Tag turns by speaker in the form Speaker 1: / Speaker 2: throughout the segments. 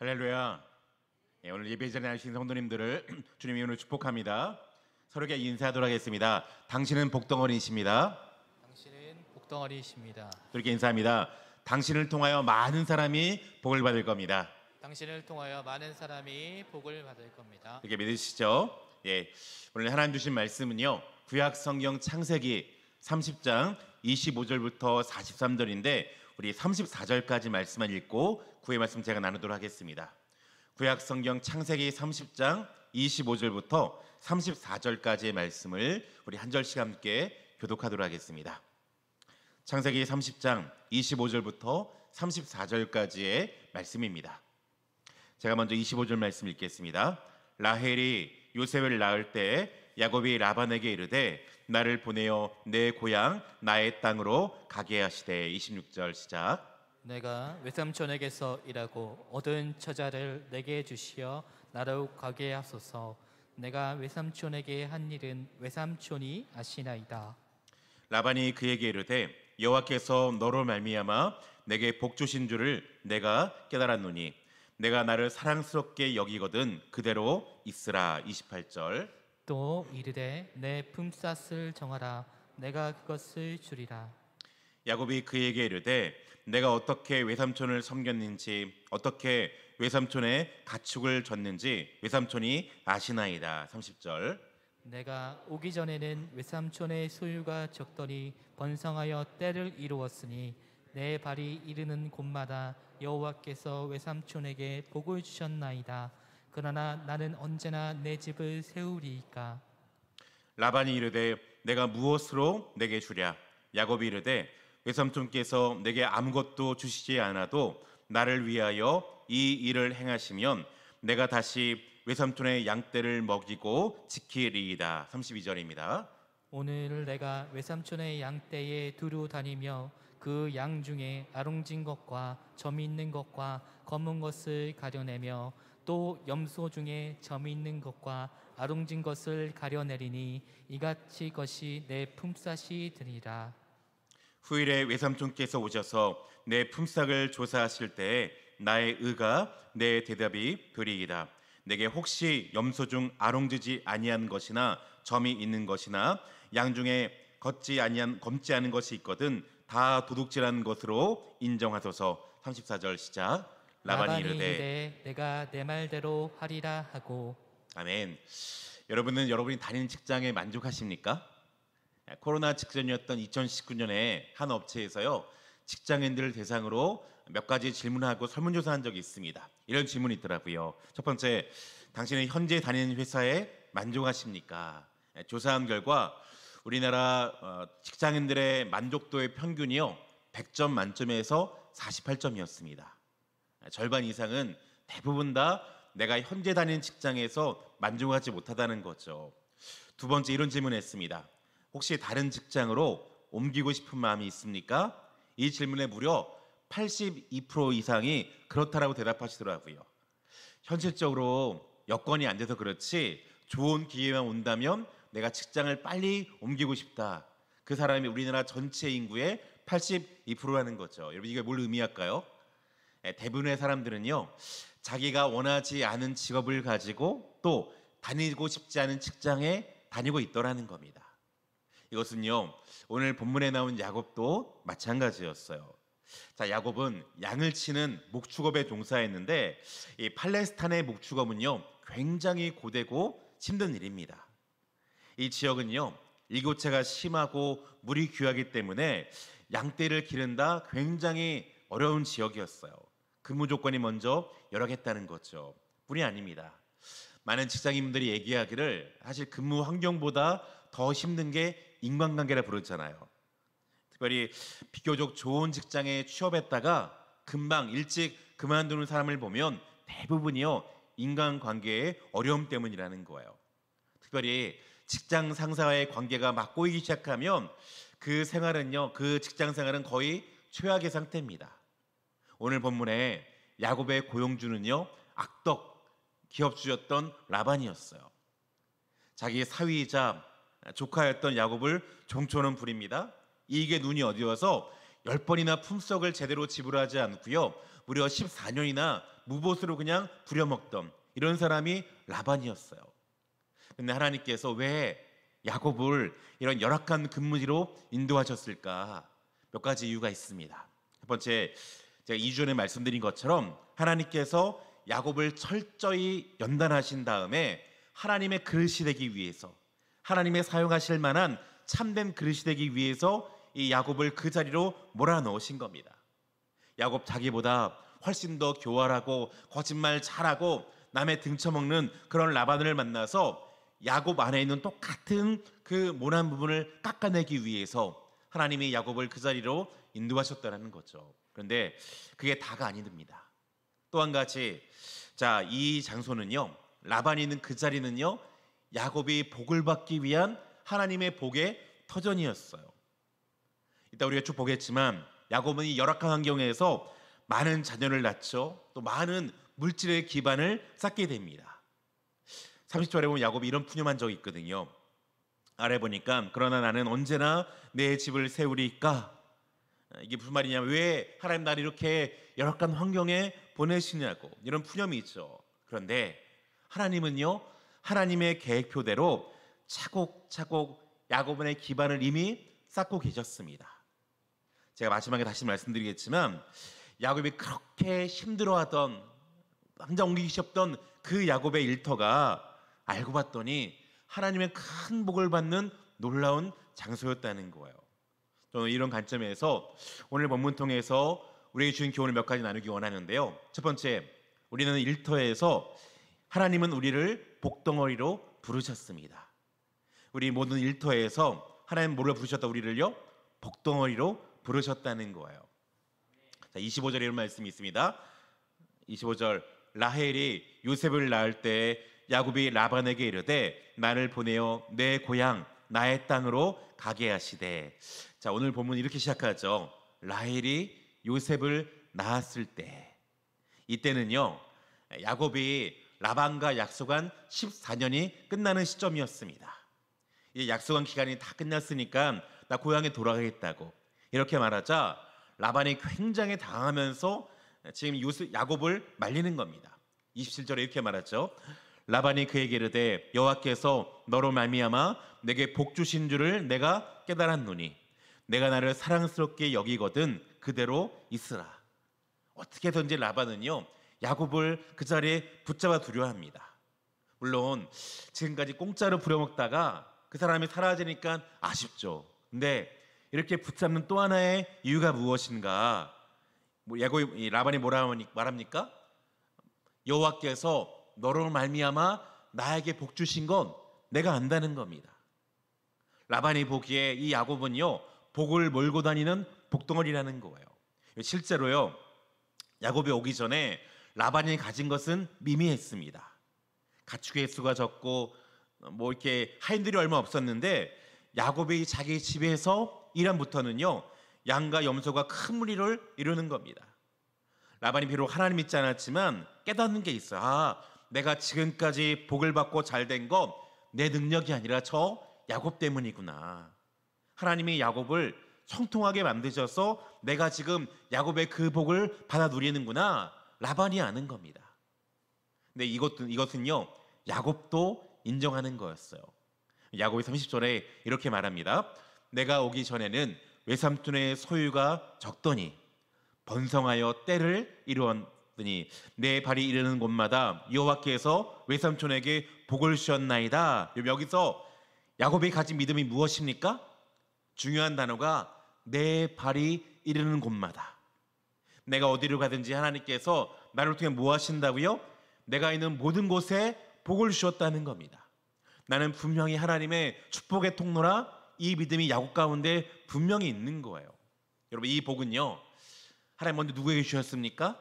Speaker 1: 할렐루야. 오늘 예배 자리에 나신 성도님들을 주님의 이름으로 축복합니다. 서로에게 인사하도록 하겠습니다. 당신은 복덩어리이십니다.
Speaker 2: 당신은 복덩어리이십니다.
Speaker 1: 그렇게 인사합니다. 당신을 통하여 많은 사람이 복을 받을 겁니다.
Speaker 2: 당신을 통하여 많은 사람이 복을 받을 겁니다.
Speaker 1: 이렇게 믿으시죠? 오늘 하나님 주신 말씀은요, 구약 성경 창세기 30장 25절부터 43절인데 우리 34절까지 말씀을 읽고 구의 말씀 제가 나누도록 하겠습니다. 구약 성경 창세기 30장 25절부터 34절까지의 말씀을 우리 한 절씩 함께 교독하도록 하겠습니다. 창세기 30장 25절부터 34절까지의 말씀입니다. 제가 먼저 25절 말씀 읽겠습니다. 라헬이 요셉을 낳을 때 야곱이 라반에게 이르되 나를 보내어 내 고향 나의 땅으로 가게 하시되. 26절 시작.
Speaker 2: 내가 외삼촌에게서 일하고 얻은 처자를 내게 주시어 나로 가게 하소서. 내가 외삼촌에게 한 일은 외삼촌이 아시나이다.
Speaker 1: 라반이 그에게 이르되 여호와께서 너로 말미암아 내게 복 주신 줄을 내가 깨달았노니 내가 나를 사랑스럽게 여기거든 그대로 있으라. 28절.
Speaker 2: 또 이르되 내 품삯을 정하라. 내가 그것을 주리라.
Speaker 1: 야곱이 그에게 이르되 내가 어떻게 외삼촌을 섬겼는지 어떻게 외삼촌의 가축을 줬는지 외삼촌이 아시나이다. 30절.
Speaker 2: 내가 오기 전에는 외삼촌의 소유가 적더니 번성하여 때를 이루었으니 내 발이 이르는 곳마다 여호와께서 외삼촌에게 복을 주셨나이다. 그러나 나는 언제나 내 집을 세우리이까.
Speaker 1: 라반이 이르되 내가 무엇으로 내게 주랴. 야곱이 이르되 외삼촌께서 내게 아무것도 주시지 않아도 나를 위하여 이 일을 행하시면 내가 다시 외삼촌의 양떼를 먹이고 지키리이다. 32절입니다.
Speaker 2: 오늘 내가 외삼촌의 양떼에 두루 다니며 그 양 중에 아롱진 것과 점이 있는 것과 검은 것을 가려내며 또 염소 중에 점이 있는 것과 아롱진 것을 가려내리니 이같이 것이 내 품삯이 되리라.
Speaker 1: 후일에 외삼촌께서 오셔서 내 품삯을 조사하실 때에 나의 의가 내 대답이 되리이다. 내게 혹시 염소 중 아롱지지 아니한 것이나 점이 있는 것이나 양 중에 검지 않은 것이 있거든 다 도둑질한 것으로 인정하소서. 34절 시작. 라반이 이르되
Speaker 2: 내가 내 말대로 하리라 하고.
Speaker 1: 아멘. 여러분은 여러분이 다니는 직장에 만족하십니까? 코로나 직전이었던 2019년에 한 업체에서요, 직장인들을 대상으로 몇 가지 질문하고 설문조사한 적이 있습니다. 이런 질문이 있더라고요. 첫 번째, 당신은 현재 다니는 회사에 만족하십니까? 조사한 결과 우리나라 직장인들의 만족도의 평균이요 100점 만점에서 48점이었습니다. 절반 이상은 대부분 다 내가 현재 다니는 직장에서 만족하지 못하다는 거죠. 두 번째, 이런 질문을 했습니다. 혹시 다른 직장으로 옮기고 싶은 마음이 있습니까? 이 질문에 무려 82% 이상이 그렇다라고 대답하시더라고요. 현실적으로 여건이 안 돼서 그렇지 좋은 기회만 온다면 내가 직장을 빨리 옮기고 싶다. 그 사람이 우리나라 전체 인구의 82%라는 거죠. 여러분, 이게 뭘 의미할까요? 대부분의 사람들은요, 자기가 원하지 않은 직업을 가지고 또 다니고 싶지 않은 직장에 다니고 있더라는 겁니다. 이것은요, 오늘 본문에 나온 야곱도 마찬가지였어요. 자, 야곱은 양을 치는 목축업에 종사했는데 이 팔레스타인의 목축업은요 굉장히 고되고 힘든 일입니다. 이 지역은요 일교차가 심하고 물이 귀하기 때문에 양떼를 기른다 굉장히 어려운 지역이었어요. 근무 조건이 먼저 열악했다는 거죠. 뿐이 아닙니다. 많은 직장인분들이 얘기하기를 사실 근무 환경보다 더 힘든 게 인간관계라 부르잖아요. 특별히 비교적 좋은 직장에 취업했다가 금방 일찍 그만두는 사람을 보면 대부분이요 인간관계의 어려움 때문이라는 거예요. 특별히 직장 상사와의 관계가 막 꼬이기 시작하면 그 직장 생활은 거의 최악의 상태입니다. 오늘 본문에 야곱의 고용주는요 악덕 기업주였던 라반이었어요. 자기 사위이자 조카였던 야곱을 종초는 부립니다. 이게 눈이 어두워서 10번이나 품삯을 제대로 지불하지 않고요. 무려 14년이나 무보수로 그냥 부려먹던 이런 사람이 라반이었어요. 근데 하나님께서 왜 야곱을 이런 열악한 근무지로 인도하셨을까? 몇 가지 이유가 있습니다. 첫 번째, 제가 2주 전에 말씀드린 것처럼 하나님께서 야곱을 철저히 연단하신 다음에 하나님의 그릇이 되기 위해서, 하나님의 사용하실 만한 참된 그릇이 되기 위해서 이 야곱을 그 자리로 몰아넣으신 겁니다. 야곱 자기보다 훨씬 더 교활하고 거짓말 잘하고 남의 등쳐먹는 그런 라반을 만나서 야곱 안에 있는 똑같은 그 모난 부분을 깎아내기 위해서 하나님이 야곱을 그 자리로 인도하셨다는 거죠. 그런데 그게 다가 아닙니다. 또 한 가지, 자, 이 장소는요, 라반이 있는 그 자리는요, 야곱이 복을 받기 위한 하나님의 복의 터전이었어요. 이따 우리가 쭉 보겠지만 야곱은 이 열악한 환경에서 많은 자녀를 낳죠. 또 많은 물질의 기반을 쌓게 됩니다. 30절에 보면 야곱이 이런 푸념한 적이 있거든요. 아래 보니까 그러나 나는 언제나 내 집을 세우리까. 이게 무슨 말이냐면 왜 하나님 나를 이렇게 열악한 환경에 보내시냐고 이런 푸념이 있죠. 그런데 하나님은요, 하나님의 계획표대로 차곡차곡 야곱의 기반을 이미 쌓고 계셨습니다. 제가 마지막에 다시 말씀드리겠지만 야곱이 그렇게 힘들어하던, 당장 옮기기 쉽던 그 야곱의 일터가 알고 봤더니 하나님의 큰 복을 받는 놀라운 장소였다는 거예요. 저는 이런 관점에서 오늘 본문 통해서 우리에게 주신 교훈을 몇 가지 나누기 원하는데요. 첫 번째, 우리는 일터에서 하나님은 우리를 복덩어리로 부르셨습니다. 우리 모든 일터에서 하나님 뭐로 부르셨다? 우리를요, 복덩어리로 부르셨다는 거예요. 자, 25절에 이런 말씀이 있습니다. 25절, 라헬이 요셉을 낳을 때 야곱이 라반에게 이르되 나를 보내어 내 고향 나의 땅으로 가게 하시되. 자, 오늘 본문 이렇게 시작하죠. 라헬이 요셉을 낳았을 때, 이때는요 야곱이 라반과 약속한 14년이 끝나는 시점이었습니다. 이제 약속한 기간이 다 끝났으니까 나 고향에 돌아가겠다고 이렇게 말하자 라반이 굉장히 당하면서 지금 야곱을 말리는 겁니다. 27절에 이렇게 말하죠. 라반이 그에게 이르되 여호와께서 너로 말미암아 내게 복 주신 줄을 내가 깨달았노니 내가 나를 사랑스럽게 여기거든 그대로 있으라. 어떻게든지 라반은요 야곱을 그 자리에 붙잡아 두려 합니다. 물론 지금까지 공짜로 부려먹다가 그 사람이 사라지니까 아쉽죠. 근데 이렇게 붙잡는 또 하나의 이유가 무엇인가? 라반이 뭐라 말합니까? 여호와께서 너로 말미암아 나에게 복 주신 건 내가 안다는 겁니다. 라반이 보기에 이 야곱은요 복을 몰고 다니는 복덩어리라는 거예요. 실제로요 야곱이 오기 전에 라반이 가진 것은 미미했습니다. 가축의 수가 적고 뭐 이렇게 하인들이 얼마 없었는데 야곱이 자기 집에서 1년부터는요 양과 염소가 큰 무리를 이루는 겁니다. 라반이 비록 하나님 믿지 않았지만 깨닫는 게 있어요. 아, 내가 지금까지 복을 받고 잘된 건 내 능력이 아니라 저 야곱 때문이구나. 하나님이 야곱을 형통하게 만드셔서 내가 지금 야곱의 그 복을 받아 누리는구나. 라반이 아는 겁니다. 근데 이것은요 야곱도 인정하는 거였어요. 야곱이 30절에 이렇게 말합니다. 내가 오기 전에는 외삼촌의 소유가 적더니 번성하여 때를 이루었더니 내 발이 이르는 곳마다 여호와께서 외삼촌에게 복을 주셨나이다. 여기서 야곱이 가진 믿음이 무엇입니까? 중요한 단어가 내 발이 이르는 곳마다. 내가 어디로 가든지 하나님께서 나를 통해 뭐 하신다고요? 내가 있는 모든 곳에 복을 주셨다는 겁니다. 나는 분명히 하나님의 축복의 통로라 이 믿음이 야곱 가운데 분명히 있는 거예요. 여러분 이 복은요 하나님 먼저 누구에게 주셨습니까?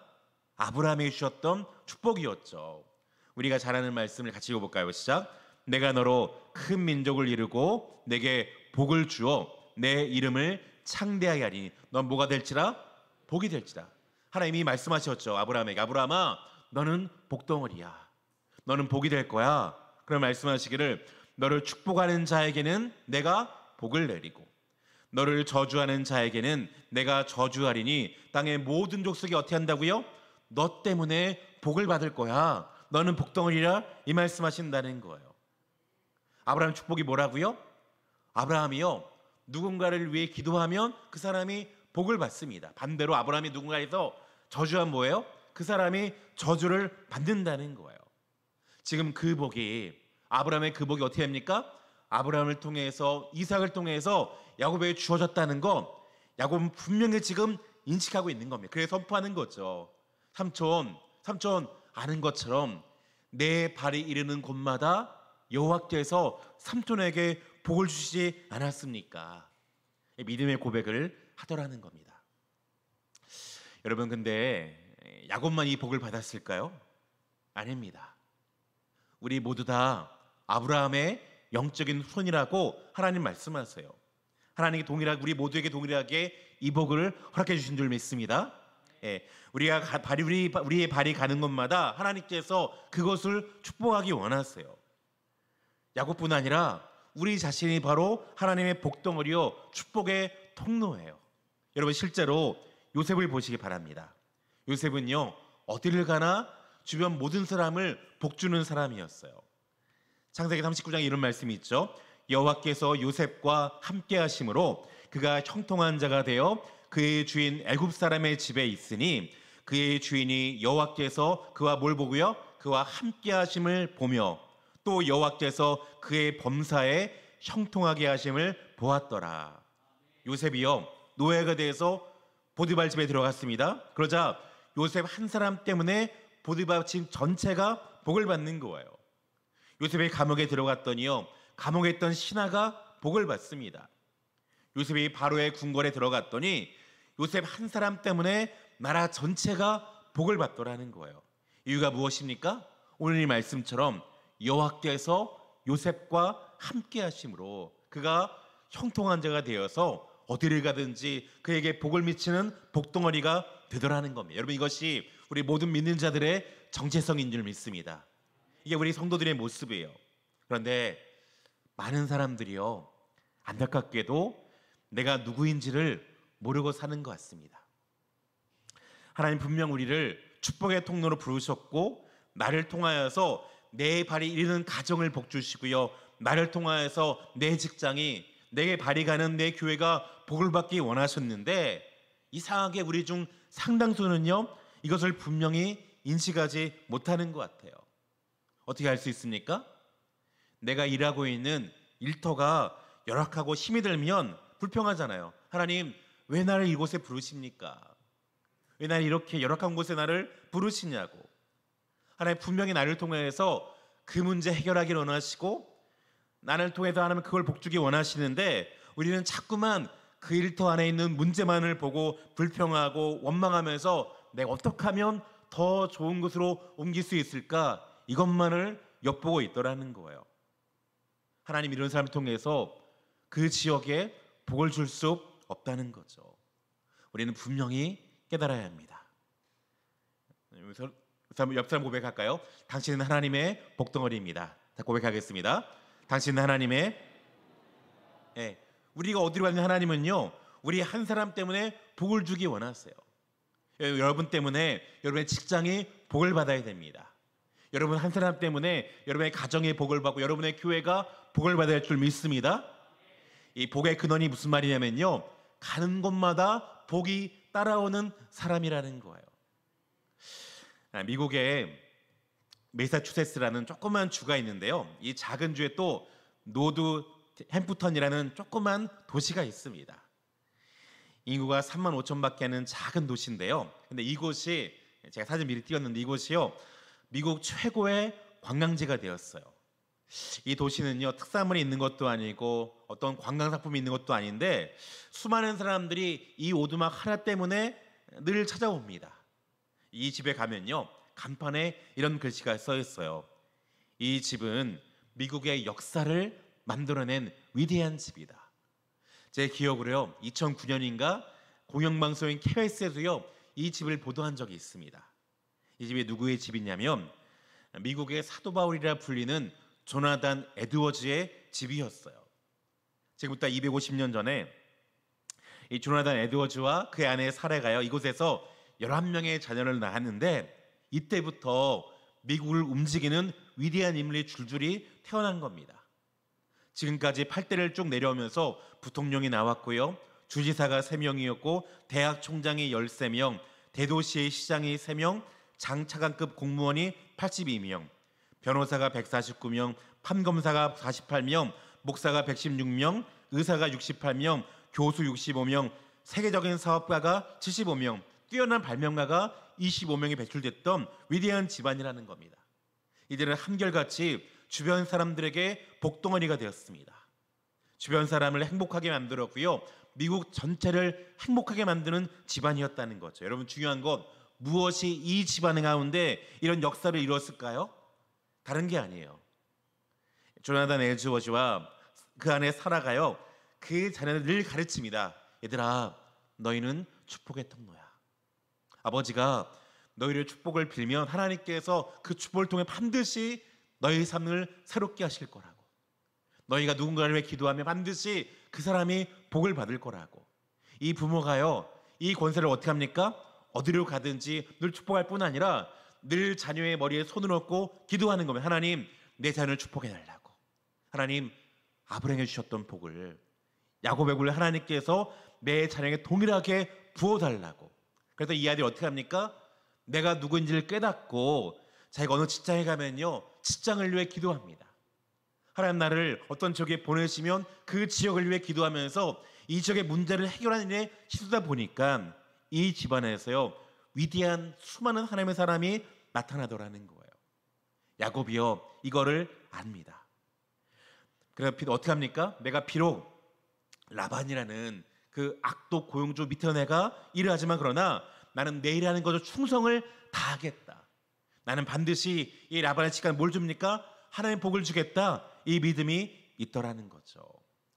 Speaker 1: 아브라함에게 주셨던 축복이었죠. 우리가 잘 아는 말씀을 같이 읽어볼까요? 시작. 내가 너로 큰 민족을 이루고 내게 복을 주어 내 이름을 창대하게 하리니 넌 뭐가 될지라? 복이 될지라. 하나님이 말씀하셨죠. 아브라함에게. 아브라함아 너는 복덩어리야. 너는 복이 될 거야. 그럼 말씀하시기를 너를 축복하는 자에게는 내가 복을 내리고 너를 저주하는 자에게는 내가 저주하리니 땅의 모든 족속이 어떻게 한다고요? 너 때문에 복을 받을 거야. 너는 복덩어리라 이 말씀하신다는 거예요. 아브라함 축복이 뭐라고요? 아브라함이요, 누군가를 위해 기도하면 그 사람이 복을 받습니다. 반대로 아브라함이 누군가에서 저주하면 뭐예요? 그 사람이 저주를 받는다는 거예요. 지금 그 복이, 아브라함의 그 복이 어떻게 합니까? 아브라함을 통해서, 이삭을 통해서 야곱에게 주어졌다는 거, 야곱은 분명히 지금 인식하고 있는 겁니다. 그래서 선포하는 거죠. 삼촌 아는 것처럼 내 발이 이르는 곳마다 여호와께서 삼촌에게 복을 주시지 않았습니까? 믿음의 고백을 하더라는 겁니다. 여러분, 근데 야곱만 이 복을 받았을까요? 아닙니다. 우리 모두 다 아브라함의 영적인 후손이라고 하나님 말씀하세요. 하나님이 동일하게, 우리 모두에게 동일하게 이 복을 허락해 주신 줄 믿습니다. 우리의 발이 가는 곳마다 하나님께서 그것을 축복하기 원하세요. 야곱뿐 아니라 우리 자신이 바로 하나님의 복덩어리요, 축복의 통로예요. 여러분, 실제로 요셉을 보시기 바랍니다. 요셉은요, 어디를 가나 주변 모든 사람을 복주는 사람이었어요. 창세기 39장에 이런 말씀이 있죠. 여호와께서 요셉과 함께 하심으로 그가 형통한 자가 되어 그의 주인 애굽 사람의 집에 있으니 그의 주인이 여호와께서 그와 뭘 보고요? 그와 함께 하심을 보며 또 여호와께서 그의 범사에 형통하게 하심을 보았더라. 요셉이요, 노예가 돼서 보디발 집에 들어갔습니다. 그러자 요셉 한 사람 때문에 보디발 집 전체가 복을 받는 거예요. 요셉이 감옥에 들어갔더니요, 감옥에 있던 신하가 복을 받습니다. 요셉이 바로의 궁궐에 들어갔더니 요셉 한 사람 때문에 나라 전체가 복을 받더라는 거예요. 이유가 무엇입니까? 오늘 이 말씀처럼 여호와께서 요셉과 함께 하심으로 그가 형통한 자가 되어서 어디를 가든지 그에게 복을 미치는 복덩어리가 되더라는 겁니다. 여러분, 이것이 우리 모든 믿는 자들의 정체성인 줄 믿습니다. 이게 우리 성도들의 모습이에요. 그런데 많은 사람들이요, 안타깝게도 내가 누구인지를 모르고 사는 것 같습니다. 하나님 분명 우리를 축복의 통로로 부르셨고 나를 통하여서 내 발이 이르는 가정을 복주시고요, 나를 통하여서 내 직장이, 내게 발이 가는 내 교회가 복을 받기 원하셨는데 이상하게 우리 중 상당수는요, 이것을 분명히 인식하지 못하는 것 같아요. 어떻게 할 수 있습니까? 내가 일하고 있는 일터가 열악하고 힘이 들면 불평하잖아요. 하나님, 왜 나를 이곳에 부르십니까? 왜 나를 이렇게 열악한 곳에 나를 부르시냐고. 하나님 분명히 나를 통해서 그 문제 해결하기를 원하시고 나를 통해서 하나님 그걸 복주기 원하시는데 우리는 자꾸만 그 일터 안에 있는 문제만을 보고 불평하고 원망하면서 내가 어떻게 하면 더 좋은 곳으로 옮길 수 있을까, 이것만을 엿보고 있더라는 거예요. 하나님 이런 사람을 통해서 그 지역에 복을 줄 수 없다는 거죠. 우리는 분명히 깨달아야 합니다. 옆 사람 고백할까요? 당신은 하나님의 복덩어리입니다. 다 고백하겠습니다. 당신은 하나님의, 우리가 어디로 가는 하나님은요, 우리 한 사람 때문에 복을 주기 원하세요. 여러분 때문에 여러분의 직장이 복을 받아야 됩니다. 여러분 한 사람 때문에 여러분의 가정이 복을 받고 여러분의 교회가 복을 받아야 할 줄 믿습니다. 이 복의 근원이 무슨 말이냐면요, 가는 곳마다 복이 따라오는 사람이라는 거예요. 미국에 매사추세츠라는 조그만 주가 있는데요, 이 작은 주에 또 노드 햄프턴이라는 조그만 도시가 있습니다. 인구가 3만 5천밖에 하는 작은 도시인데요, 근데 이곳이, 제가 사진 미리 띄웠는데 이곳이요, 미국 최고의 관광지가 되었어요. 이 도시는요, 특산물이 있는 것도 아니고 어떤 관광상품이 있는 것도 아닌데 수많은 사람들이 이 오두막 하나 때문에 늘 찾아옵니다. 이 집에 가면요, 간판에 이런 글씨가 써 있어요. 이 집은 미국의 역사를 만들어낸 위대한 집이다. 제 기억으로요, 2009년인가 공영방송인 KBS에서요 이 집을 보도한 적이 있습니다. 이 집이 누구의 집이냐면 미국의 사도 바울이라 불리는 조나단 에드워즈의 집이었어요. 지금부터 250년 전에 이 조나단 에드워즈와 그의 아내 사라가요 이곳에서 11명의 자녀를 낳았는데 이때부터 미국을 움직이는 위대한 인물이 줄줄이 태어난 겁니다. 지금까지 8대를 쭉 내려오면서 부통령이 나왔고요. 주지사가 3명이었고 대학 총장이 13명, 대도시의 시장이 3명, 장차관급 공무원이 82명, 변호사가 149명, 판검사가 48명, 목사가 116명, 의사가 68명, 교수 65명, 세계적인 사업가가 75명, 뛰어난 발명가가 25명이 배출됐던 위대한 집안이라는 겁니다. 이들은 한결같이 주변 사람들에게 복덩어리가 되었습니다. 주변 사람을 행복하게 만들었고요. 미국 전체를 행복하게 만드는 집안이었다는 거죠. 여러분 중요한 건 무엇이 이 집안 가운데 이런 역사를 이루었을까요? 다른 게 아니에요. 조나단 에드워즈와 그 아내 사라가요. 그 자녀를 늘 가르칩니다. 얘들아, 너희는 축복의 통로야. 아버지가 너희를 축복을 빌면 하나님께서 그 축복을 통해 반드시 너희 삶을 새롭게 하실 거라고. 너희가 누군가를 위해 기도하면 반드시 그 사람이 복을 받을 거라고. 이 부모가요, 이 권세를 어떻게 합니까? 어디로 가든지 늘 축복할 뿐 아니라 늘 자녀의 머리에 손을 얹고 기도하는 겁니다. 하나님, 내 자녀를 축복해 달라고. 하나님, 아브라함에게 주셨던 복을, 야곱의 복을 하나님께서 내 자녀에게 동일하게 부어달라고. 그래서 이 아들이 어떻게 합니까? 내가 누구인지를 깨닫고 자기가 어느 직장에 가면요, 직장을 위해 기도합니다. 하나님 나를 어떤 지역에 보내시면 그 지역을 위해 기도하면서 이 지역의 문제를 해결하는 일에 시도다 보니까 이 집안에서요, 위대한 수많은 하나님의 사람이 나타나더라는 거예요. 야곱이요, 이거를 압니다. 그래서 어떻게 합니까? 내가 비록 라반이라는 그 악독 고용주 밑에 내가 일을 하지만 그러나 나는 내 일하는 것으로 충성을 다하겠다. 나는 반드시 이 라반의 직간 뭘 줍니까? 하나님의 복을 주겠다. 이 믿음이 있더라는 거죠.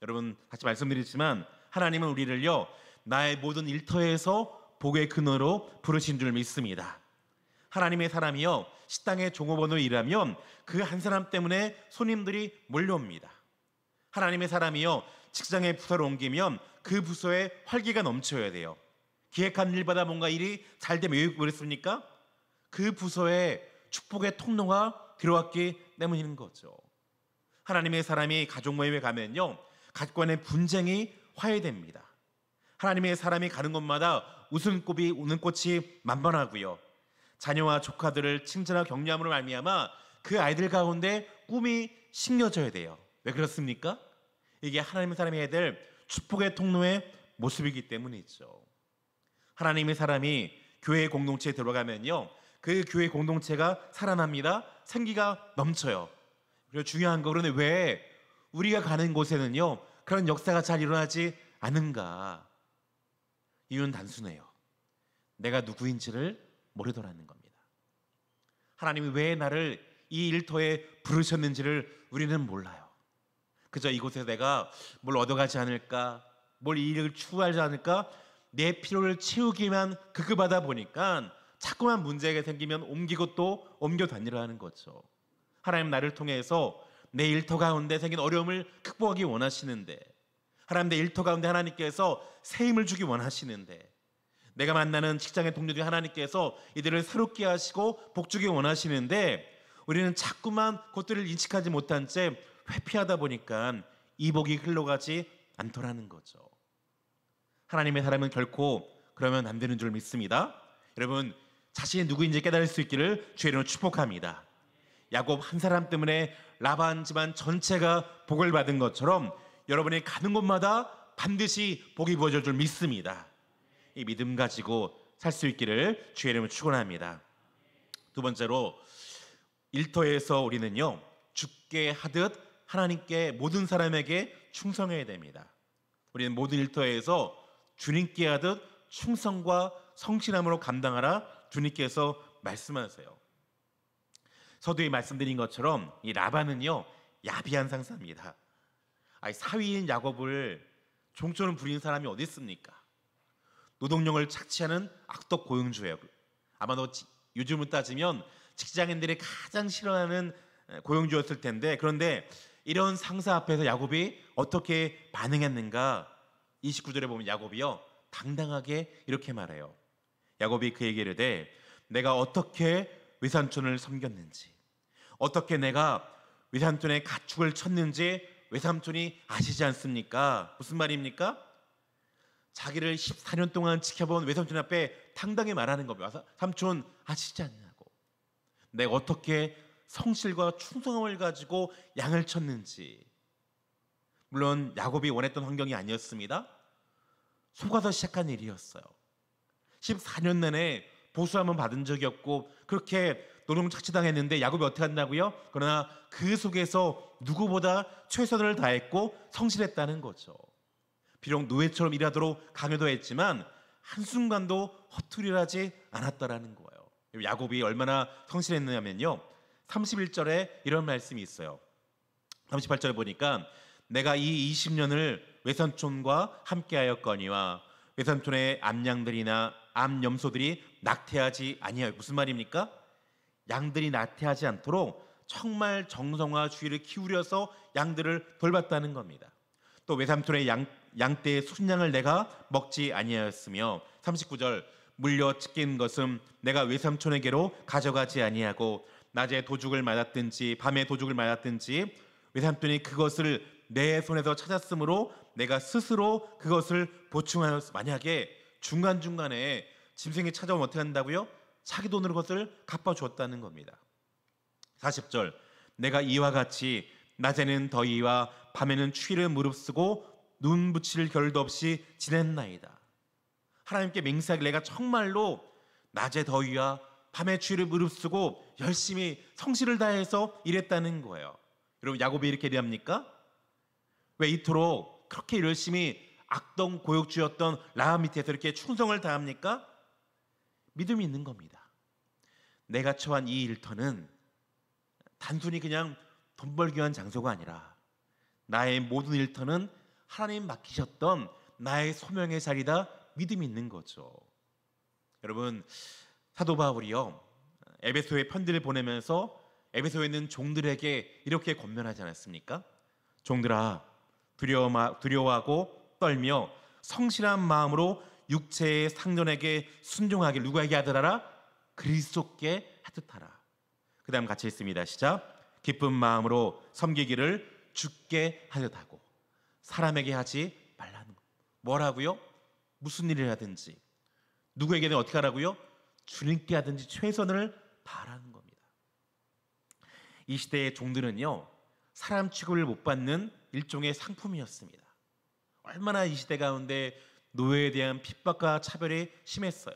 Speaker 1: 여러분 같이 말씀드리지만 하나님은 우리를요, 나의 모든 일터에서 복의 근원으로 부르신 줄 믿습니다. 하나님의 사람이요, 식당의 종업원으로 일하면 그 한 사람 때문에 손님들이 몰려옵니다. 하나님의 사람이요, 직장의 부서를 옮기면 그 부서에 활기가 넘쳐야 돼요. 기획한 일마다 뭔가 일이 잘 되면 왜 그랬습니까? 그 부서에 축복의 통로가 들어왔기 때문인 거죠. 하나님의 사람이 가족 모임에 가면요, 가족 간의 분쟁이 화해됩니다. 하나님의 사람이 가는 곳마다 웃음꽃이 우는 꽃이 만번하고요. 자녀와 조카들을 칭찬하고 격려함으로 말미암아 그 아이들 가운데 꿈이 심겨져야 돼요. 왜 그렇습니까? 이게 하나님의 사람이 해야 될 축복의 통로의 모습이기 때문이죠. 하나님의 사람이 교회 공동체에 들어가면요, 그 교회 공동체가 살아납니다. 생기가 넘쳐요. 그리고 중요한 거, 그런데 왜 우리가 가는 곳에는요 그런 역사가 잘 일어나지 않은가? 이유는 단순해요. 내가 누구인지를 모르더라는 겁니다. 하나님이 왜 나를 이 일터에 부르셨는지를 우리는 몰라요. 그저 이곳에 내가 뭘 얻어가지 않을까, 뭘 이 일을 추구하지 않을까, 내 필요를 채우기만 급급하다 보니까 자꾸만 문제가 생기면 옮기고 또 옮겨 다니라는 거죠. 하나님 나를 통해서 내 일터 가운데 생긴 어려움을 극복하기 원하시는데, 하나님 내 일터 가운데 하나님께서 새 힘을 주기 원하시는데, 내가 만나는 직장의 동료들이 하나님께서 이들을 새롭게 하시고 복주기 원하시는데 우리는 자꾸만 그것들을 인식하지 못한 채 회피하다 보니까 이 복이 흘러가지 않더라는 거죠. 하나님의 사람은 결코 그러면 안 되는 줄 믿습니다. 여러분 자신이 누구인지 깨달을 수 있기를 주의 이름으로 축복합니다. 야곱 한 사람 때문에 라반 집안 전체가 복을 받은 것처럼 여러분이 가는 곳마다 반드시 복이 부어질 줄 믿습니다. 이 믿음 가지고 살 수 있기를 주의 이름으로 축원합니다. 두 번째로 일터에서 우리는요 주께 하듯 하나님께 모든 사람에게 충성해야 됩니다. 우리는 모든 일터에서 주님께 하듯 충성과 성실함으로 감당하라 주님께서 말씀하세요. 서두에 말씀드린 것처럼 이 라반은요 야비한 상사입니다. 사위인 야곱을 종처럼 부리는 사람이 어디 있습니까? 노동력을 착취하는 악덕 고용주예요. 아마도 요즘으로 따지면 직장인들이 가장 싫어하는 고용주였을 텐데, 그런데 이런 상사 앞에서 야곱이 어떻게 반응했는가? 29절에 보면 야곱이요 당당하게 이렇게 말해요. 야곱이 그에게 이르되 내가 어떻게 외삼촌을 섬겼는지, 어떻게 내가 외삼촌의 가축을 쳤는지 외삼촌이 아시지 않습니까? 무슨 말입니까? 자기를 14년 동안 지켜본 외삼촌 앞에 당당히 말하는 겁니다. 삼촌 아시지 않냐고. 내가 어떻게 성실과 충성함을 가지고 양을 쳤는지. 물론 야곱이 원했던 환경이 아니었습니다. 속아서 시작한 일이었어요. 14년 내내 보수함은 받은 적이 없고 그렇게 노동착취당했는데 야곱이 어떻게 한다고요? 그러나 그 속에서 누구보다 최선을 다했고 성실했다는 거죠. 비록 노예처럼 일하도록 강요도 했지만 한순간도 허투루하지 않았다라는 거예요. 야곱이 얼마나 성실했느냐면요, 31절에 이런 말씀이 있어요. 38절에 보니까 내가 이 20년을 외삼촌과 함께하였거니와 외삼촌의 암양들이나 암염소들이 낙태하지 아니하여. 무슨 말입니까? 양들이 낙태하지 않도록 정말 정성과 주의를 기울여서 양들을 돌봤다는 겁니다. 또 외삼촌의 양떼의 순양을 내가 먹지 아니하였으며 39절 물려 찢긴 것은 내가 외삼촌에게로 가져가지 아니하고 낮에 도둑을 맞았든지 밤에 도둑을 맞았든지 외삼촌이 그것을 내 손에서 찾았으므로 내가 스스로 그것을 보충하였어. 만약에 중간중간에 짐승이 찾아오면 어떻게 한다고요? 자기 돈으로 그것을 갚아주었다는 겁니다. 40절 내가 이와 같이 낮에는 더위와 밤에는 추위를 무릅쓰고 눈 붙일 겨를도 없이 지냈나이다. 하나님께 맹세하길 내가 정말로 낮에 더위와 밤에 추위를 무릅쓰고 열심히 성실을 다해서 일했다는 거예요. 여러분 야곱이 이렇게 얘기합니까? 왜 이토록 그렇게 열심히 악동 고역주였던 라합 밑에서 이렇게 충성을 다합니까? 믿음이 있는 겁니다. 내가 처한 이 일터는 단순히 그냥 돈 벌기 위한 장소가 아니라 나의 모든 일터는 하나님 맡기셨던 나의 소명의 자리다. 믿음이 있는 거죠. 여러분 사도 바울이요 에베소에 편지를 보내면서 에베소에 있는 종들에게 이렇게 권면하지 않았습니까? 종들아 두려워하고 떨며 성실한 마음으로 육체의 상전에게 순종하길. 누구에게 하더라? 그리스도께 하듯하라. 그 다음 같이 읽습니다. 시작. 기쁜 마음으로 섬기기를 주께 하듯하고 사람에게 하지 말라는 거. 뭐라고요? 무슨 일을 하든지 누구에게는 어떻게 하라고요? 주님께 하든지 최선을 다하라는 겁니다. 이 시대의 종들은요 사람 취급을 못 받는 일종의 상품이었습니다. 얼마나 이 시대 가운데 노예에 대한 핍박과 차별이 심했어요.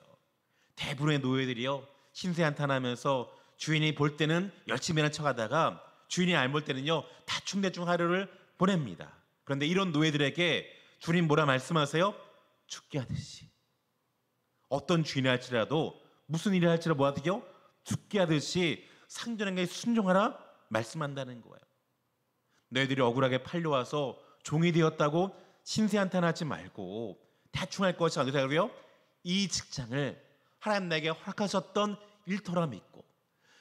Speaker 1: 대부분의 노예들이요 신세한탄하면서 주인이 볼 때는 열심히 하는 척하다가 주인이 안 볼 때는요 대충대충 하루를 보냅니다. 그런데 이런 노예들에게 주님 뭐라 말씀하세요? 죽게 하듯이. 어떤 주인이 할지라도 무슨 일을 할지라도 뭐 하듯이요? 죽게 하듯이 상전에게 순종하라 말씀한다는 거예요. 너희들이 억울하게 팔려와서 종이 되었다고 신세한탄하지 말고 대충 할 것이 아니라고요. 이 직장을 하나님 나에게 허락하셨던 일터라 믿고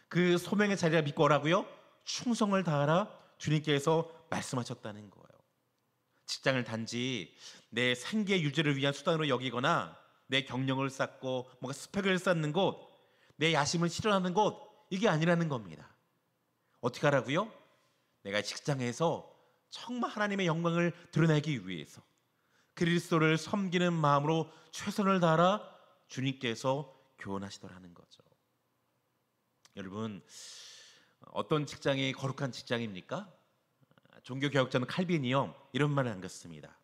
Speaker 1: 그 소명의 자리라 믿고 오라고요. 충성을 다하라 주님께서 말씀하셨다는 거예요. 직장을 단지 내 생계 유지를 위한 수단으로 여기거나 내 경력을 쌓고 뭔가 스펙을 쌓는 곳, 내 야심을 실현하는 곳, 이게 아니라는 겁니다. 어떻게 하라고요? 내가 직장에서 정말 하나님의 영광을 드러내기 위해서 그리스도를 섬기는 마음으로 최선을 다하라 주님께서 교훈하시더라는 거죠. 여러분 어떤 직장이 거룩한 직장입니까? 종교개혁자는 칼빈이요 이런 말을 남겼습니다.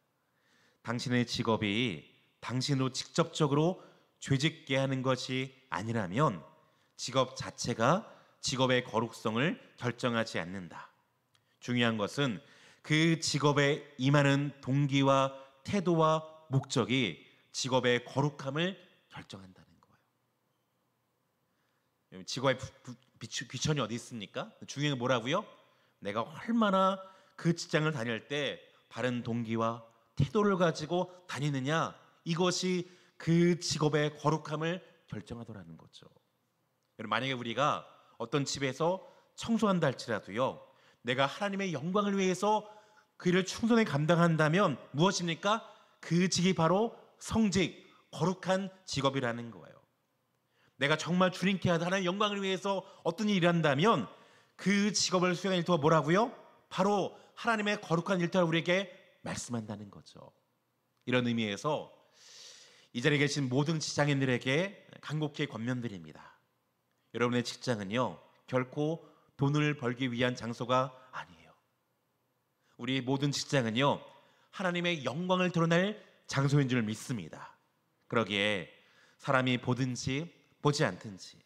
Speaker 1: 당신의 직업이 당신으로 직접적으로 죄짓게 하는 것이 아니라면 직업 자체가 직업의 거룩성을 결정하지 않는다. 중요한 것은 그 직업에 임하는 동기와 태도와 목적이 직업의 거룩함을 결정한다는 거예요. 직업의 귀천이 어디 있습니까? 중요한 게 뭐라고요? 내가 얼마나 그 직장을 다닐 때 바른 동기와 태도를 가지고 다니느냐, 이것이 그 직업의 거룩함을 결정하더라는 거죠. 여러분 만약에 우리가 어떤 집에서 청소한다 할지라도요 내가 하나님의 영광을 위해서 그 일을 충성히 감당한다면 무엇입니까? 그 직이 바로 성직, 거룩한 직업이라는 거예요. 내가 정말 주님께 하나님의 영광을 위해서 어떤 일을 한다면 그 직업을 수행할 일터가 뭐라고요? 바로 하나님의 거룩한 일터를 우리에게 말씀한다는 거죠. 이런 의미에서 이 자리에 계신 모든 직장인들에게 간곡히 권면드립니다. 여러분의 직장은요, 결코 돈을 벌기 위한 장소가 아니에요. 우리 모든 직장은요, 하나님의 영광을 드러낼 장소인 줄 믿습니다. 그러기에 사람이 보든지 보지 않든지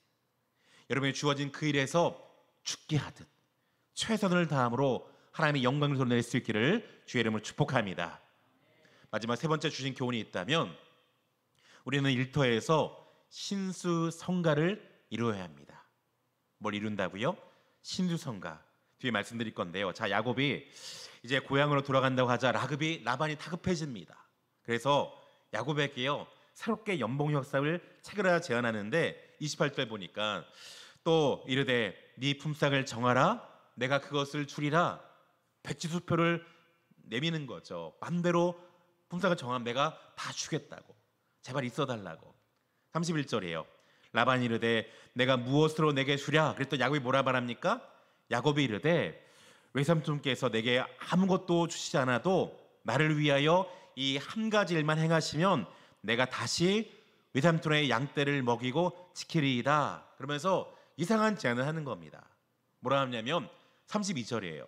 Speaker 1: 여러분이 주어진 그 일에서 죽게 하듯 최선을 다함으로 하나님의 영광을 드러낼 수 있기를 주의 이름으로 축복합니다. 마지막 세 번째 주신 교훈이 있다면 우리는 일터에서 신수성가를 이루어야 합니다. 뭘 이룬다고요? 신수성가. 뒤에 말씀드릴 건데요. 자, 야곱이 이제 고향으로 돌아간다고 하자 라반이 다급해집니다. 그래서 야곱에게요, 새롭게 연봉 협상을 체결하라 제안하는데 28절 보니까 또 이르되 네 품삯을 정하라, 내가 그것을 줄이라. 백지수표를 내미는 거죠. 맘대로 품삯을 정하면 내가 다 주겠다고, 제발 있어달라고. 31절이에요. 라반이 이르되 내가 무엇으로 내게 주랴. 그랬더니 야곱이 뭐라 말합니까? 야곱이 이르되 외삼촌께서 내게 아무것도 주시지 않아도 나를 위하여 이 한 가지 일만 행하시면 내가 다시 외삼촌의 양떼를 먹이고 지키리이다. 그러면서 이상한 제안을 하는 겁니다. 뭐라 하냐면 32절이에요.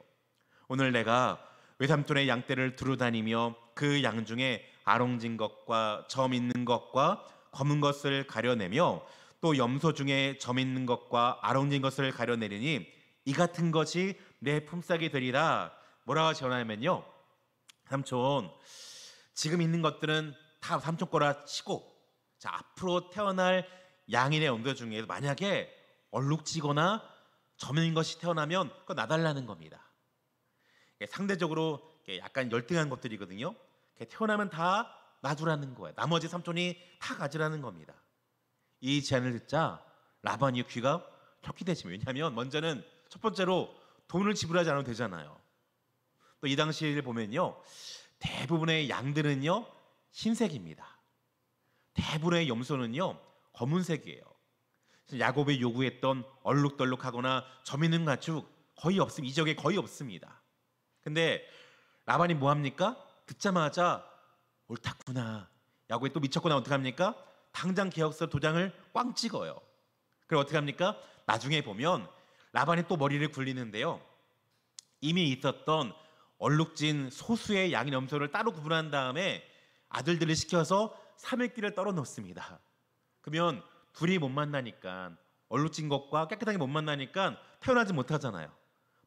Speaker 1: 오늘 내가 외삼촌의 양떼를 두루다니며 그 양 중에 아롱진 것과 점 있는 것과 검은 것을 가려내며 또 염소 중에 점 있는 것과 아롱진 것을 가려내리니 이 같은 것이 내 품삯이 되리라. 뭐라고 전하냐면요, 삼촌, 지금 있는 것들은 다 삼촌 거라 치고, 자, 앞으로 태어날 양인의 영들 중에 만약에 얼룩지거나 점 있는 것이 태어나면 그거 놔달라는 겁니다. 상대적으로 약간 열등한 것들이거든요. 태어나면 다 놔두라는 거예요. 나머지 삼촌이 다 가지라는 겁니다. 이 제안을 듣자 라반이 귀가 척기되십니다. 왜냐하면 먼저는 첫 번째로 돈을 지불하지 않아도 되잖아요. 또 이 당시를 보면요, 대부분의 양들은요 흰색입니다. 대부분의 염소는요 검은색이에요. 야곱이 요구했던 얼룩덜룩하거나 점 있는 가축 거의 없습니다. 이 지역에 거의 없습니다. 근데 라반이 뭐 합니까? 듣자마자 옳다구나. 야곱이 또 미쳤구나. 어떻게 합니까? 당장 계약서 도장을 꽝 찍어요. 그리고 어떻게 합니까? 나중에 보면 라반이 또 머리를 굴리는데요, 이미 있었던 얼룩진 소수의 양인 염소를 따로 구분한 다음에 아들들을 시켜서 3일길을 떨어 놓습니다. 그러면 둘이 못 만나니까, 얼룩진 것과 깨끗하게 못 만나니까 태어나지 못하잖아요.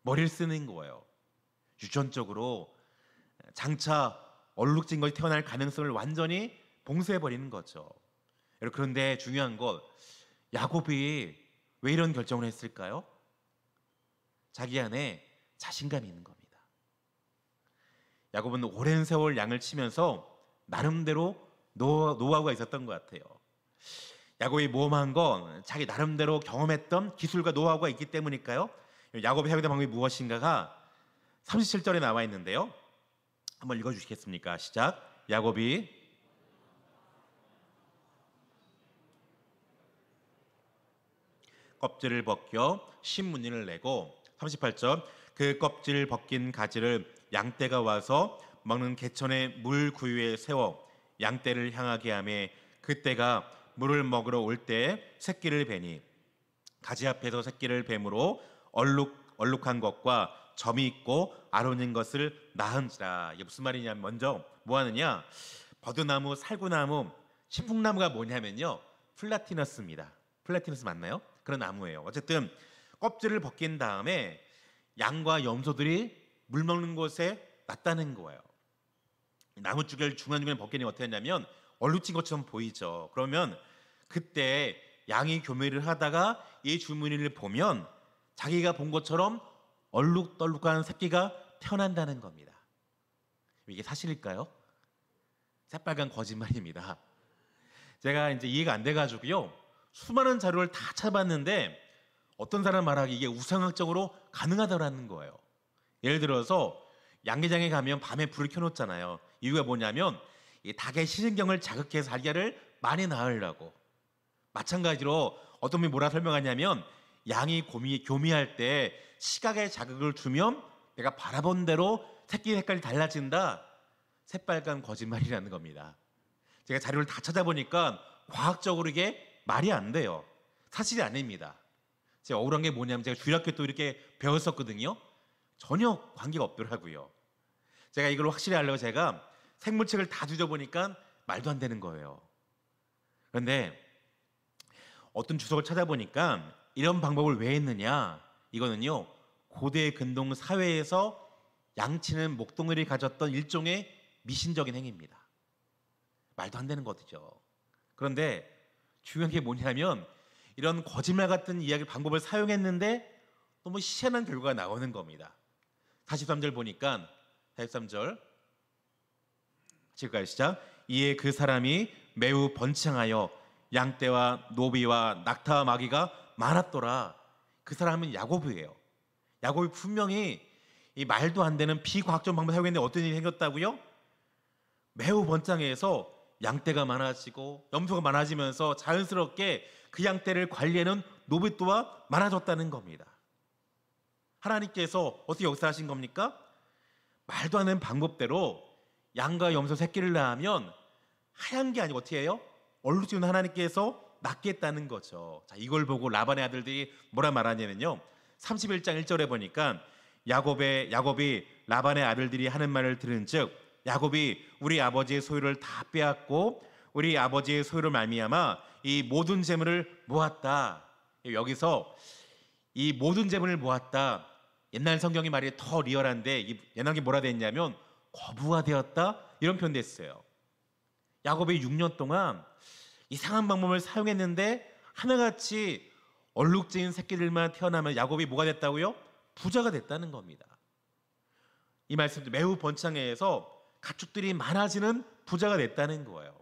Speaker 1: 머리를 쓰는 거예요. 유전적으로 장차 얼룩진 것이 태어날 가능성을 완전히 봉쇄해버리는 거죠. 그런데 중요한 것, 야곱이 왜 이런 결정을 했을까요? 자기 안에 자신감이 있는 겁니다. 야곱은 오랜 세월 양을 치면서 나름대로 노하우가 있었던 것 같아요. 야곱이 모험한 건 자기 나름대로 경험했던 기술과 노하우가 있기 때문일까요? 야곱이 해야 되는 방법이 무엇인가가 37절에 나와 있는데요, 한번 읽어주시겠습니까? 시작. 야곱이 껍질을 벗겨 신문인을 내고, 38절, 그 껍질 벗긴 가지를 양떼가 와서 먹는 개천의 물 구유에 세워 양떼를 향하게 하며 그때가 물을 먹으러 올 때 새끼를 베니 가지 앞에서 새끼를 뱀으로 얼룩한 것과 점이 있고 아론인 것을 낳은지라. 이게 무슨 말이냐면, 먼저 뭐 하느냐, 버드나무, 살구나무, 신풍나무가 뭐냐면요, 플라티너스입니다. 플라티너스 맞나요? 그런 나무예요. 어쨌든 껍질을 벗긴 다음에 양과 염소들이 물 먹는 곳에 놨다는 거예요. 나무 줄기를 중간중간에 벗기니 어떻게 했냐면 얼룩진 것처럼 보이죠. 그러면 그때 양이 교미를 하다가 이 주문이를 보면 자기가 본 것처럼 얼룩덜룩한 새끼가 태어난다는 겁니다. 이게 사실일까요? 새빨간 거짓말입니다. 제가 이제 이해가 안 돼가지고요, 수많은 자료를 다 찾아봤는데 어떤 사람 말하기 이게 우상학적으로 가능하다라는 거예요. 예를 들어서 양계장에 가면 밤에 불을 켜놓잖아요. 이유가 뭐냐면 이 닭의 시신경을 자극해서 알기를 많이 낳으려고. 마찬가지로 어떤 분이 뭐라 설명하냐면 양이 교미할 때 시각에 자극을 주면 내가 바라본 대로 새끼 색깔이 달라진다. 새빨간 거짓말이라는 겁니다. 제가 자료를 다 찾아보니까 과학적으로 이게 말이 안 돼요. 사실이 아닙니다. 제가 억울한 게 뭐냐면 제가 주일학교 또 이렇게 배웠었거든요. 전혀 관계가 없더라고요. 제가 이걸 확실히 알려고 제가 생물책을 다 뒤져보니까 말도 안 되는 거예요. 그런데 어떤 주석을 찾아보니까 이런 방법을 왜 했느냐, 이거는요 고대 근동 사회에서 양치는 목동들이 가졌던 일종의 미신적인 행위입니다. 말도 안 되는 거죠. 그런데 중요한 게 뭐냐면 이런 거짓말 같은 이야기 방법을 사용했는데 너무 희한한 결과가 나오는 겁니다. 43절 보니까 43절 지금까지 시작. 이에 그 사람이 매우 번창하여 양떼와 노비와 낙타와 마귀가 많았더라. 그 사람은 야곱이에요. 야곱이 분명히 이 말도 안 되는 비과학적 방법을 사용했는데 어떤 일이 생겼다고요? 매우 번창해서 양떼가 많아지고 염소가 많아지면서 자연스럽게 그 양떼를 관리하는 노비또가 많아졌다는 겁니다. 하나님께서 어떻게 역사하신 겁니까? 말도 안 되는 방법대로 양과 염소 새끼를 낳으면 하얀 게 아니고 어떻게 해요? 얼룩지는 하나님께서 낳게 했다는 거죠. 자, 이걸 보고 라반의 아들들이 뭐라 말하냐면요 31장 1절에 보니까 야곱이 라반의 아들들이 하는 말을 들은즉 야곱이 우리 아버지의 소유를 다 빼앗고 우리 아버지의 소유를 말미암아 이 모든 재물을 모았다. 여기서 이 모든 재물을 모았다, 옛날 성경의 말이 더 리얼한데 이 옛날에 뭐라 됐냐면 거부가 되었다 이런 표현도 했어요. 야곱이 6년 동안 이상한 방법을 사용했는데 하나같이 얼룩진 새끼들만 태어나면 야곱이 뭐가 됐다고요? 부자가 됐다는 겁니다. 이 말씀도 매우 번창해서 가축들이 많아지는 부자가 됐다는 거예요.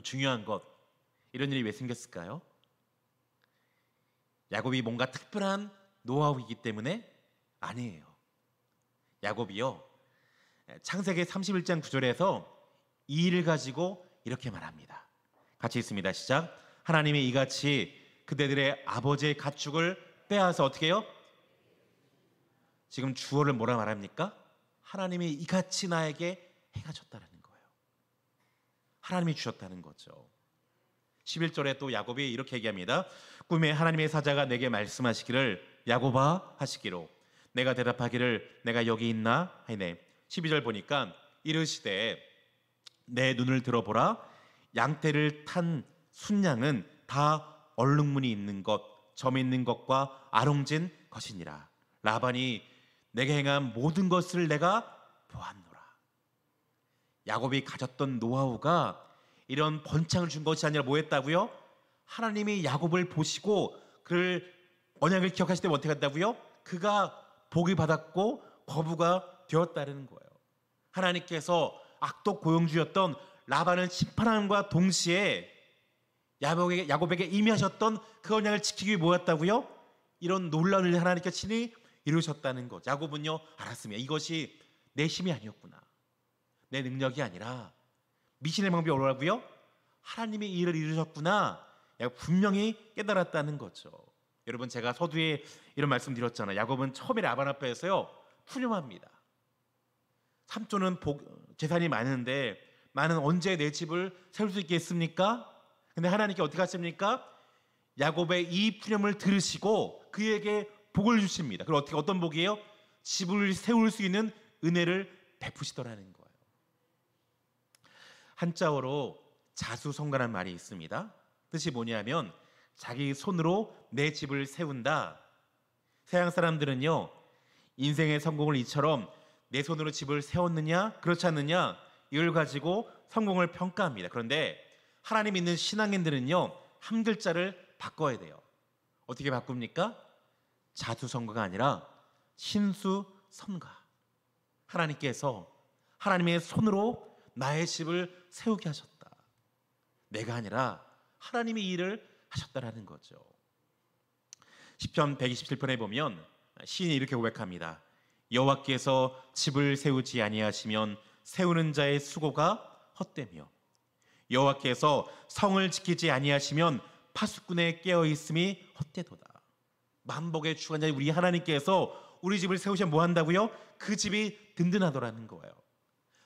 Speaker 1: 중요한 것, 이런 일이 왜 생겼을까요? 야곱이 뭔가 특별한 노하우이기 때문에 아니에요. 야곱이요 창세기 31장 9절에서 이 일을 가지고 이렇게 말합니다. 같이 있습니다. 시작. 하나님이 이같이 그대들의 아버지의 가축을 빼앗아 어떻게 해요? 지금 주어를 뭐라 말합니까? 하나님이 이같이 나에게 행하셨다는 거예요. 하나님이 주셨다는 거죠. 11절에 또 야곱이 이렇게 얘기합니다. 꿈에 하나님의 사자가 내게 말씀하시기를 야곱아 하시기로 내가 대답하기를 내가 여기 있나 하네. 12절 보니까 이르시되 내 눈을 들어보라 양떼를 탄 순양은 다 얼룩무늬 있는 것 점 있는 것과 아롱진 것이니라. 라반이 내게 행한 모든 것을 내가 보았노라. 야곱이 가졌던 노하우가 이런 번창을 준 것이 아니라 뭐 했다고요? 하나님이 야곱을 보시고 그를 언약을 기억하실 때 어떻게 한다고요? 그가 복을 받았고 거부가 되었다는 거예요. 하나님께서 악독 고용주였던 라반을 심판함과 동시에 야곱에게 임하셨던 그 언약을 지키기 위해 뭐였다고요? 이런 놀라운 일을 하나님께서 친히 이루셨다는 것. 야곱은요 알았습니다. 이것이 내 힘이 아니었구나, 내 능력이 아니라 미신의 방법이 오라고요? 하나님이 이 일을 이루셨구나. 분명히 깨달았다는 거죠. 여러분 제가 서두에 이런 말씀 드렸잖아요. 야곱은 처음에 라반 앞에서요 푸념합니다. 삼촌은 재산이 많은데 나는 언제 내 집을 세울 수 있겠습니까? 근데 하나님께 어떻게 하십니까? 야곱의 이 푸념을 들으시고 그에게 복을 주십니다. 그리고 어떤 복이에요? 집을 세울 수 있는 은혜를 베푸시더라는 거예요. 한자어로 자수성가라는 말이 있습니다. 뜻이 뭐냐면 자기 손으로 내 집을 세운다. 서양 사람들은요 인생의 성공을 이처럼 내 손으로 집을 세웠느냐 그렇지 않느냐 이걸 가지고 성공을 평가합니다. 그런데 하나님 믿는 신앙인들은요 한 글자를 바꿔야 돼요. 어떻게 바꿉니까? 자수성가가 아니라 신수성가. 하나님께서 하나님의 손으로 나의 집을 세우게 하셨다. 내가 아니라 하나님이 이 일을 하셨다라는 거죠. 시편 127편에 보면 시인이 이렇게 고백합니다. 여호와께서 집을 세우지 아니하시면 세우는 자의 수고가 헛되며 여호와께서 성을 지키지 아니하시면 파수꾼의 깨어 있음이 헛되도다. 만복의 주관자 우리 하나님께서 우리 집을 세우시면 뭐 한다고요? 그 집이 든든하더라는 거예요.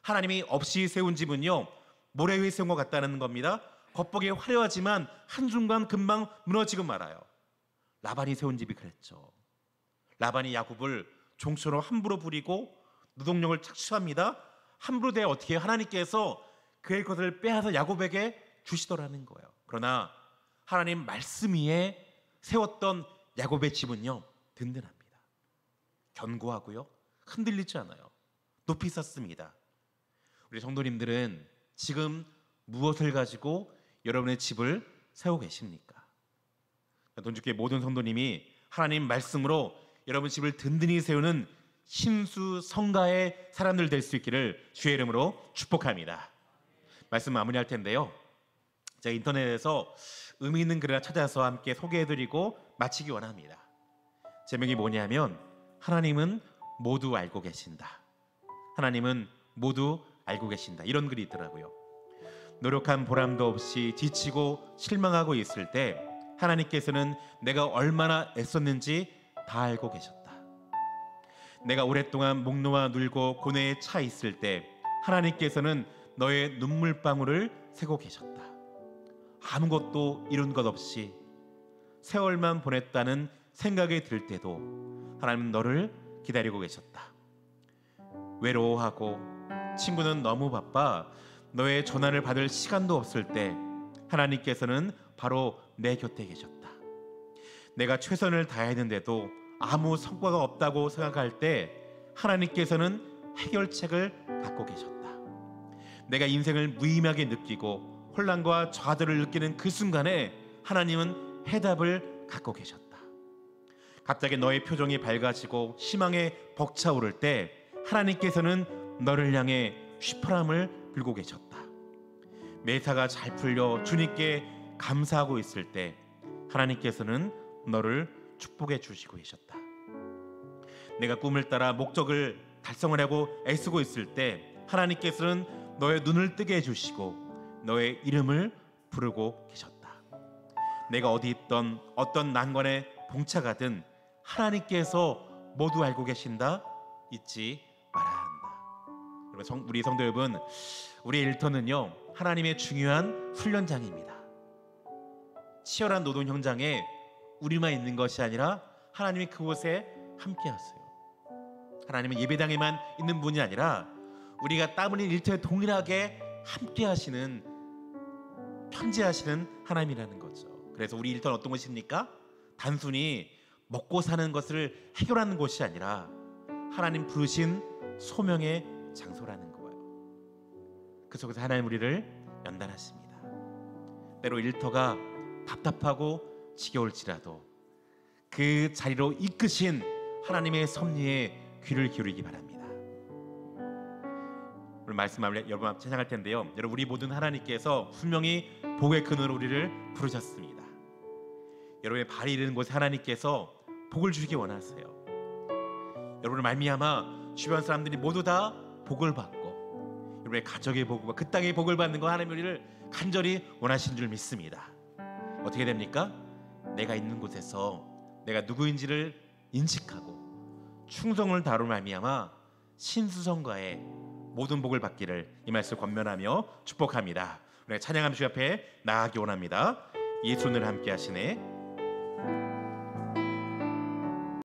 Speaker 1: 하나님이 없이 세운 집은요, 모래 위에 세운 것 같다는 겁니다. 겉보기에 화려하지만 한순간 금방 무너지고 말아요. 라반이 세운 집이 그랬죠. 라반이 야곱을 종처럼 함부로 부리고 노동력을 착취합니다. 함부로 대해 어떻게 해요? 하나님께서 그의 것을 빼앗아 야곱에게 주시더라는 거예요. 그러나 하나님 말씀 위에 세웠던 야곱의 집은요, 든든합니다. 견고하고요, 흔들리지 않아요. 높이 섰습니다. 우리 성도님들은 지금 무엇을 가지고 여러분의 집을 세우고 계십니까? 돈주교회 모든 성도님이 하나님 말씀으로 여러분 집을 든든히 세우는 신수성가의 사람들 될 수 있기를 주의 이름으로 축복합니다. 말씀 마무리할 텐데요, 제가 인터넷에서 의미 있는 글을 찾아서 함께 소개해드리고 마치기 원합니다. 제목이 뭐냐면 하나님은 모두 알고 계신다. 하나님은 모두 알고 계신다. 이런 글이 있더라고요. 노력한 보람도 없이 지치고 실망하고 있을 때 하나님께서는 내가 얼마나 애썼는지 다 알고 계셨다. 내가 오랫동안 목 놓아 눌고 고뇌에 차 있을 때 하나님께서는 너의 눈물방울을 세고 계셨다. 아무것도 이룬 것 없이 세월만 보냈다는 생각이 들 때도 하나님은 너를 기다리고 계셨다. 외로워하고 친구는 너무 바빠 너의 전화를 받을 시간도 없을 때 하나님께서는 바로 내 곁에 계셨다. 내가 최선을 다했는데도 아무 성과가 없다고 생각할 때 하나님께서는 해결책을 갖고 계셨다. 내가 인생을 무의미하게 느끼고 혼란과 좌절을 느끼는 그 순간에 하나님은 해답을 갖고 계셨다. 갑자기 너의 표정이 밝아지고 희망에 벅차오를 때 하나님께서는 너를 향해 휘파람을 불고 계셨다. 매사가 잘 풀려 주님께 감사하고 있을 때 하나님께서는 너를 축복해 주시고 계셨다. 내가 꿈을 따라 목적을 달성을 하고 애쓰고 있을 때 하나님께서는 너의 눈을 뜨게 해주시고 너의 이름을 부르고 계셨다. 내가 어디 있던 어떤 난관에 봉착하든 하나님께서 모두 알고 계신다. 잊지 말아야 한다. 우리 성도 여러분, 우리의 일터는요 하나님의 중요한 훈련장입니다. 치열한 노동 현장에 우리만 있는 것이 아니라 하나님이 그곳에 함께 하세요. 하나님은 예배당에만 있는 분이 아니라 우리가 땀 흘린 일터에 동일하게 함께 하시는, 편지하시는 하나님이라는 거죠. 그래서 우리 일터는 어떤 것입니까? 단순히 먹고 사는 것을 해결하는 곳이 아니라 하나님 부르신 소명의 장소라는 거예요. 그 속에서 하나님 우리를 연단하십니다. 때로 일터가 답답하고 지겨울지라도 그 자리로 이끄신 하나님의 섭리에 귀를 기울이기 바랍니다. 오늘 말씀 여러분 앞에 찬양할 텐데요, 여러분 우리 모든 하나님께서 분명히 복의 근원으로 우리를 부르셨습니다. 여러분의 발이 이르는 곳에 하나님께서 복을 주시기 원하세요. 여러분을 말미암아 주변 사람들이 모두 다 복을 받고 여러분의 가족의 복과 그 땅의 복을 받는 거 하나님 우리를 간절히 원하시는 줄 믿습니다. 어떻게 됩니까? 내가 있는 곳에서 내가 누구인지를 인식하고 충성을 다루며 말미암아 신수성가의 모든 복을 받기를 이 말씀 권면하며 축복합니다. 우리 찬양함 주 앞에 나아가기 원합니다. 예수를 함께 하시네.